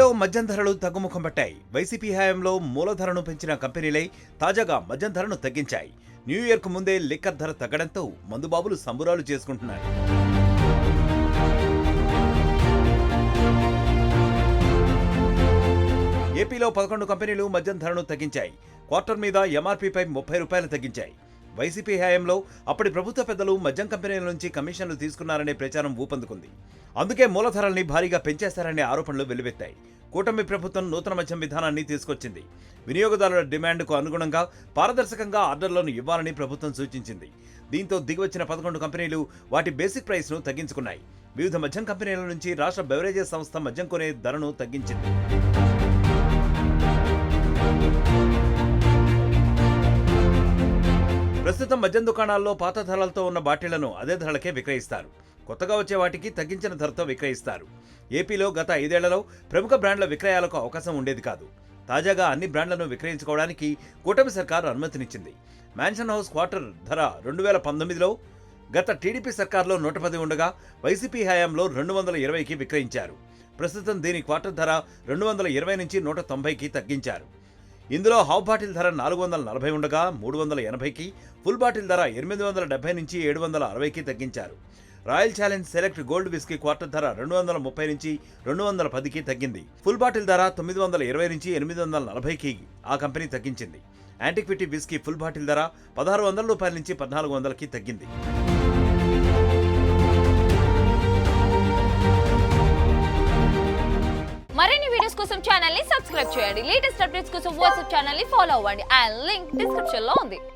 ఏపీలో మద్యం ధరలు తగ్గుముఖం పట్టాయి. వైసీపీ హయాంలో మూలధరను పెంచిన కంపెనీలే తాజాగా మద్యం ధరను తగ్గించాయి. న్యూ ఇయర్ కు ముందే లిక్కర్ ధర తగ్గడంతో మందుబాబులు సంబురాలు చేసుకుంటున్నారు. ఏపీలో 11 కంపెనీలు మద్యం ధరను తగ్గించాయి. క్వార్టర్ మీద ఎంఆర్పీపై 30 రూపాయలు తగ్గించాయి. వైసీపీ హయాంలో అప్పటి ప్రభుత్వ పెద్దలు మద్యం కంపెనీల నుంచి కమిషన్లు తీసుకున్నారనే ప్రచారం ఊపందుకుంది. అందుకే మూలధరల్ని భారీగా పెంచేశారనే ఆరోపణలు వెల్లువెత్తాయి. కూటమి ప్రభుత్వం నూతన మద్యం విధానాన్ని తీసుకొచ్చింది. వినియోగదారుల డిమాండ్కు అనుగుణంగా పారదర్శకంగా ఆర్డర్లను ఇవ్వాలని ప్రభుత్వం సూచించింది. దీంతో దిగివచ్చిన 11 కంపెనీలు వాటి బేసిక్ ప్రైస్ను తగ్గించుకున్నాయి. వివిధ మద్యం కంపెనీల నుంచి రాష్ట్ర బెవరేజెస్ సంస్థ మద్యం కొనే ధరను తగ్గించింది. ప్రస్తుతం మద్యం దుకాణాల్లో పాత ధరలతో ఉన్న బాటిళ్లను అదే ధరలకే విక్రయిస్తారు. కొత్తగా వచ్చే వాటికి తగ్గించిన ధరతో విక్రయిస్తారు. ఏపీలో గత 5 ఏళ్లలో ప్రముఖ బ్రాండ్ల విక్రయాలకు అవకాశం ఉండేది కాదు. తాజాగా అన్ని బ్రాండ్లను విక్రయించుకోవడానికి కూటమి సర్కార్ అనుమతినిచ్చింది. మ్యాన్షన్ హౌస్ క్వార్టర్ ధర 2019లో గత టీడీపీ సర్కార్లో 110 ఉండగా వైసీపీ హయాంలో 220కి విక్రయించారు. ప్రస్తుతం దీని క్వార్టర్ ధర 220 నుంచి 190కి తగ్గించారు. ఇందులో హాఫ్ బాటిల్ ధర 440 ఉండగా 380కి, ఫుల్ బాటిల్ ధర 870 నుంచి 760కి తగ్గించారు. Royal challenge select gold whisky quarter ధర 230 నుంచి 210కి తగ్గింది. ఫుల్ బాటిల్ ధర 920 నుంచి 840కి ఆ కంపెనీ తగ్గించింది. యాంటిక్విటీ విస్కీ ఫుల్ బాటిల్ ధర 1600 రూపాయల నుంచి 1400కి తగ్గింది. మరిన్ని వీడియోస్ కోసం ఛానల్ ని సబ్స్క్రైబ్ చేయండి. లేటెస్ట్ అప్డేట్స్ కోసం వాట్సాప్ ఛానల్ ని ఫాలో అవ్వండి. ఆ లింక్ డిస్క్రిప్షన్ లో ఉంది.